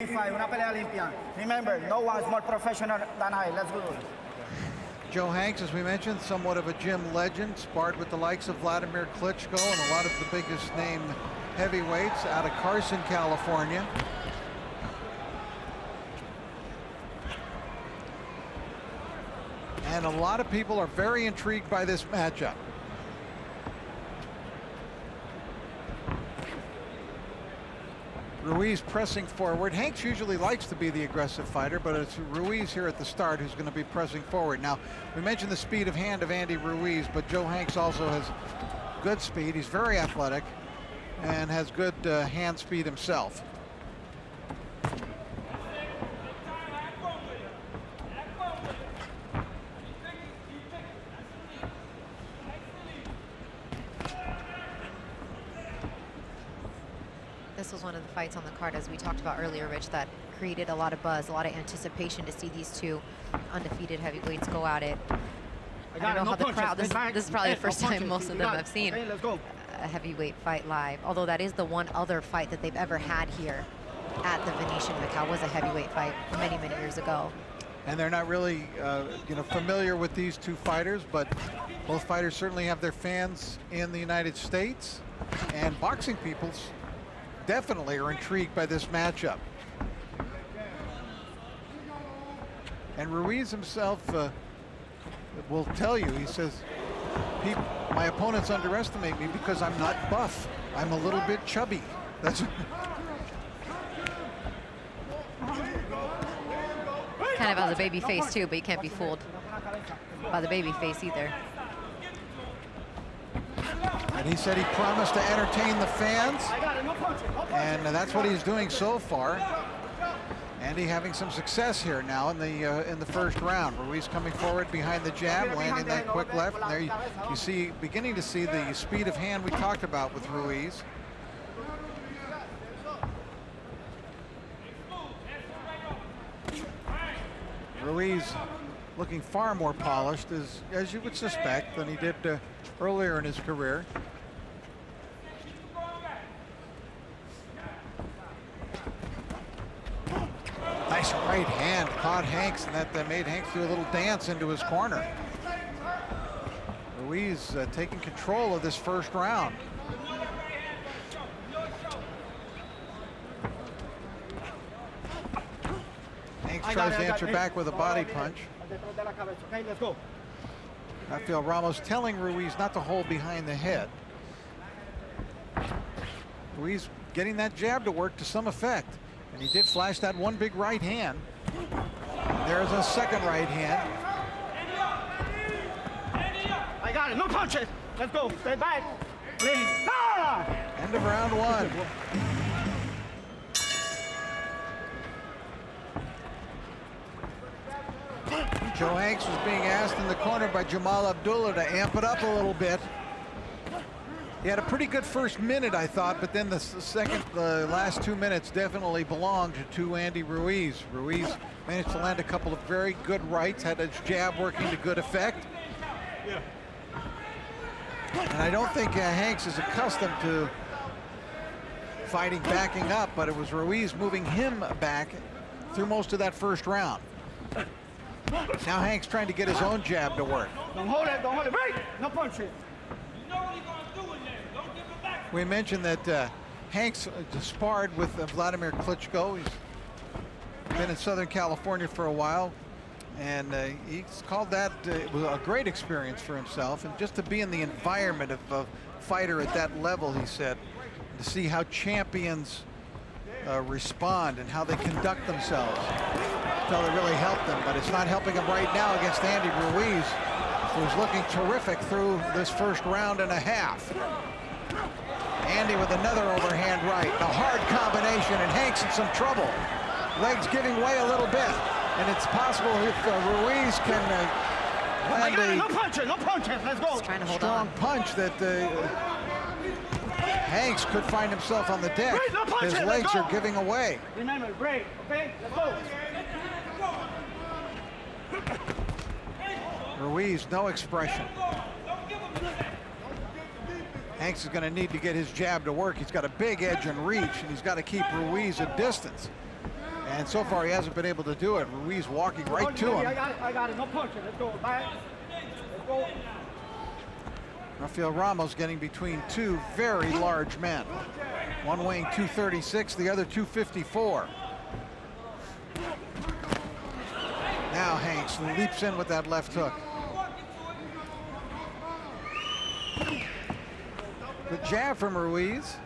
Fight, una pelea limpia. Remember, no one is more professional than I. Let's go. Joe Hanks, as we mentioned, somewhat of a gym legend, sparred with the likes of Vladimir Klitschko and a lot of the biggest name heavyweights out of Carson, California. And a lot of people are very intrigued by this matchup. Ruiz pressing forward. Hanks usually likes to be the aggressive fighter, but it's Ruiz here at the start who's going to be pressing forward. Now, we mentioned the speed of hand of Andy Ruiz, but Joe Hanks also has good speed. He's very athletic and has good hand speed himself. This was one of the fights on the card, as we talked about earlier, Rich, that created a lot of buzz, a lot of anticipation to see these two undefeated heavyweights go at it. I don't know how the crowd, this is probably the first time most of them have seen a heavyweight fight live, although that is the one other fight that they've ever had here at the Venetian Macau. Was a heavyweight fight many, many years ago. And they're not really familiar with these two fighters, but both fighters certainly have their fans in the United States, and boxing people's definitely are intrigued by this matchup. And Ruiz himself will tell you, he says, my opponents underestimate me because I'm not buff. I'm a little bit chubby. That's kind of has a baby face too, but you can't be fooled by the baby face either. And he said he promised to entertain the fans, and that's what he's doing so far. Andy having some success here now in the first round. Ruiz coming forward behind the jab, landing that quick left. And there you see, beginning to see the speed of hand we talked about with Ruiz. Ruiz looking far more polished, as you would suspect, than he did earlier in his career. Nice right hand caught Hanks, and that made Hanks do a little dance into his corner. Ruiz taking control of this first round. Hanks tries to answer back with a body punch. I feel Ramos telling Ruiz not to hold behind the head. Ruiz getting that jab to work to some effect. And he did flash that one big right hand. There's a second right hand. I got it. No punches. Let's go. Stay back. Please. Ah! End of round one. Joe Hanks was being asked in the corner by Jamal Abdullah to amp it up a little bit. He had a pretty good first minute, I thought, but then the last 2 minutes definitely belonged to Andy Ruiz. Ruiz managed to land a couple of very good rights, had his jab working to good effect. And I don't think Hanks is accustomed to fighting backing up, but it was Ruiz moving him back through most of that first round. Now Hanks trying to get his own jab to work. Don't hold it. Don't hold it. Break. No punches. We mentioned that Hanks sparred with Vladimir Klitschko. He's been in Southern California for a while, and he's called that it was a great experience for himself, and just to be in the environment of a fighter at that level, he said, to see how champions respond and how they conduct themselves. Until it really helped them, but it's not helping him right now against Andy Ruiz, who's looking terrific through this first round and a half. Andy with another overhand right, a hard combination, and Hanks in some trouble. Legs giving way a little bit, and it's possible if Ruiz can land a no punches, let's go. Trying to hold strong on. punch that Hanks could find himself on the deck. Break, no punches, His legs are giving away. Remember, break, okay? Let's go. Ruiz, no expression. Hanks is going to need to get his jab to work. He's got a big edge and reach, and he's got to keep Ruiz at distance. And so far, he hasn't been able to do it. Ruiz walking right to him. I got it. No punching. Let's go. Back. Let's go. Rafael Ramos getting between two very large men. One weighing 236, the other 254. Now Hanks leaps in with that left hook. Good jab from Ruiz.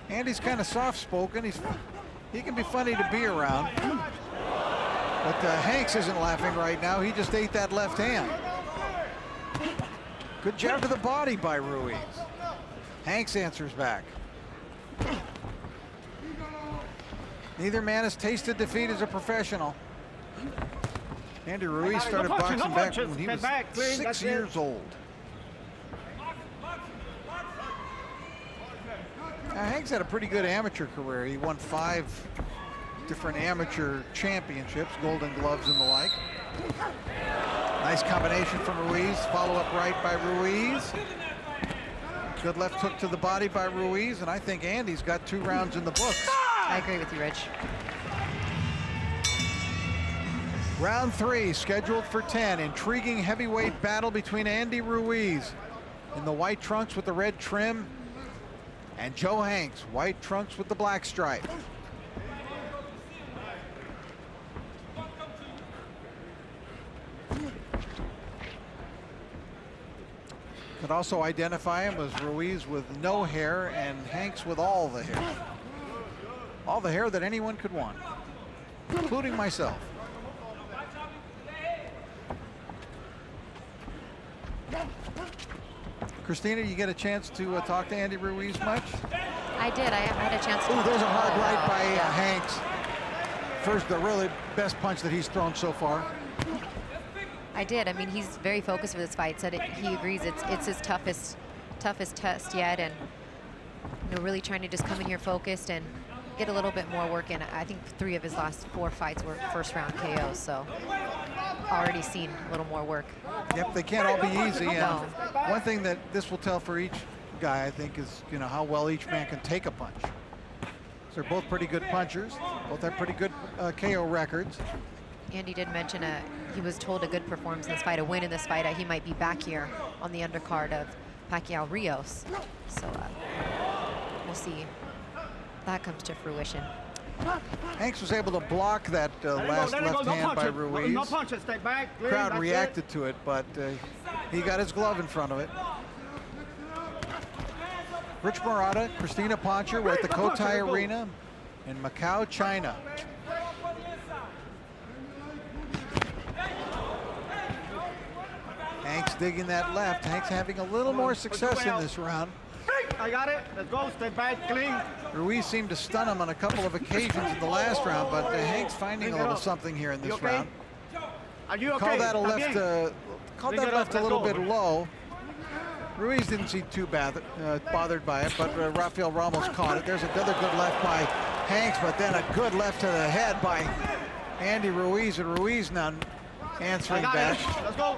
Andy's kind of soft-spoken. He can be funny to be around. But Hanks isn't laughing right now. He just ate that left hand. Good jab to the body by Ruiz. Hanks answers back. Neither man has tasted defeat as a professional. Andy Ruiz started boxing back when he was 6 years old. Now, Hanks had a pretty good amateur career. He won 5 different amateur championships, Golden Gloves and the like. Nice combination from Ruiz. Follow-up right by Ruiz. Good left hook to the body by Ruiz, and I think Andy's got 2 rounds in the books. I agree with you, Rich. Round 3 scheduled for 10. Intriguing heavyweight battle between Andy Ruiz in the white trunks with the red trim and Joe Hanks, white trunks with the black stripe. Could also identify him as Ruiz with no hair and Hanks with all the hair. All the hair that anyone could want, including myself. Christina, you get a chance to talk to Andy Ruiz much? I did. I had a chance to. Oh, there's a hard right by Hanks. First, the really best punch that he's thrown so far. I did. I mean, he's very focused for this fight. Said he agrees it's his toughest test yet, and really trying to just come in here focused and get a little bit more work in. I think 3 of his last 4 fights were first-round KOs, so already seen a little more work. Yep, they can't all be easy. And No. one thing that this will tell for each guy, I think, is how well each man can take a punch. So they're both pretty good punchers. Both have pretty good KO records. Andy did mention he was told a good performance in this fight, a win in this fight. He might be back here on the undercard of Pacquiao Rios. So we'll see if that comes to fruition. Hanks was able to block that last left hand by Ruiz. No punches, stay back. Crowd reacted to it, but he got his glove in front of it. Rich Murata, Christina Poncher, we're at the Cotai Arena in Macau, China. Hanks digging that left. Hanks having a little more success in this round. I got it. Let's go. Stay back, clean. Ruiz seemed to stun him on a couple of occasions in the last round, but Hanks finding a little something here in this round. Are you okay? Call that a left. Called that left a little bit low. Ruiz didn't seem too bothered by it, but Rafael Ramos caught it. There's another good left by Hanks, but then a good left to the head by Andy Ruiz, and Ruiz now answering back. Let's go.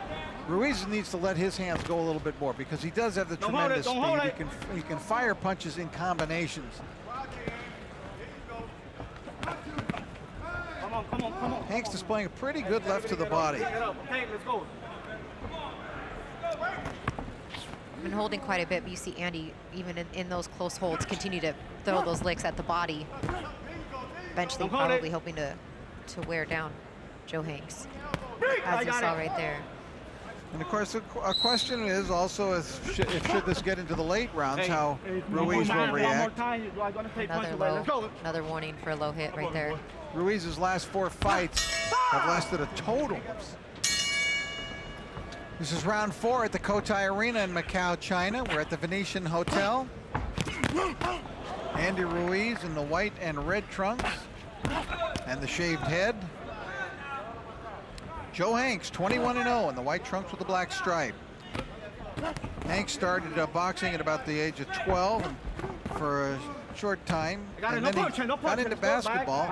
Ruiz needs to let his hands go a little bit more because he does have the tremendous speed. He can fire punches in combinations. Come on. Hanks displaying a pretty good left to the body. Okay, let's go. Been holding quite a bit, but you see Andy, even in those close holds, continue to throw those licks at the body. Eventually, probably hoping to wear down Joe Hanks, as you saw right there. And of course, a question is also if should this get into the late rounds, how Ruiz will react. Another warning for a low hit right there. Ruiz's last 4 fights have lasted a total. This is round 4 at the Cotai Arena in Macau, China. We're at the Venetian Hotel. Andy Ruiz in the white and red trunks and the shaved head. Joe Hanks, 21-0 in the white trunks with the black stripe. Hanks started boxing at about the age of 12 for a short time, and then he got into basketball.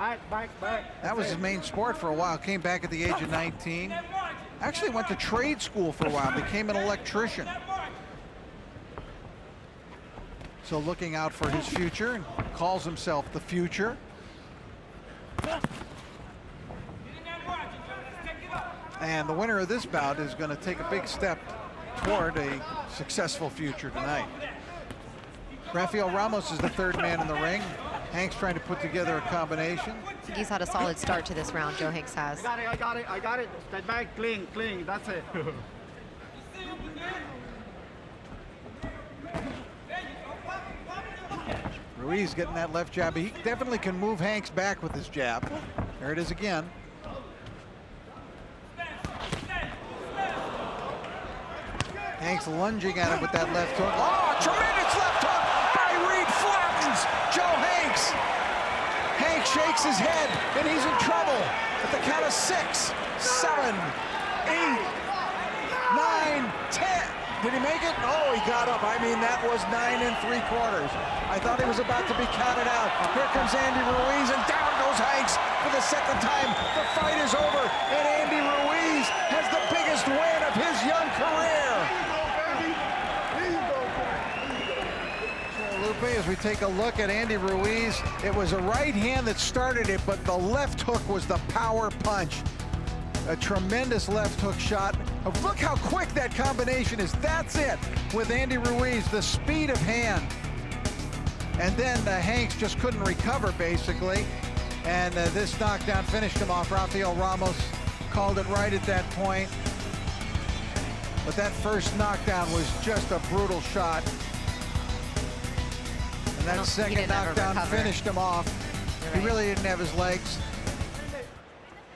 That was his main sport for a while. Came back at the age of 19. Actually went to trade school for a while, became an electrician. So looking out for his future, and calls himself the future. And the winner of this bout is going to take a big step toward a successful future tonight. Rafael Ramos is the third man in the ring. Hank's trying to put together a combination. I think he's had a solid start to this round, Joe Hanks has. I got it. Step back, clean, that's it. Ruiz getting that left jab. He definitely can move Hanks back with his jab. There it is again. Hanks lunging at him with that left hook. Oh, tremendous left hook by Reed, flattens Joe Hanks. Hanks shakes his head, and he's in trouble at the count of 6, 7, 8, 9, 10. Did he make it? Oh, he got up. I mean, that was 9 3/4. I thought he was about to be counted out. Here comes Andy Ruiz, and down goes Hanks for the second time. The fight is over, and Andy Ruiz has the biggest win of his young career. Lupe, as we take a look at Andy Ruiz, it was a right hand that started it, but the left hook was the power punch. A tremendous left hook shot. Look how quick that combination is. That's it with Andy Ruiz, the speed of hand. And then Hanks just couldn't recover, basically. And this knockdown finished him off. Rafael Ramos called it right at that point. But that first knockdown was just a brutal shot. And that second knockdown finished him off. He really didn't have his legs.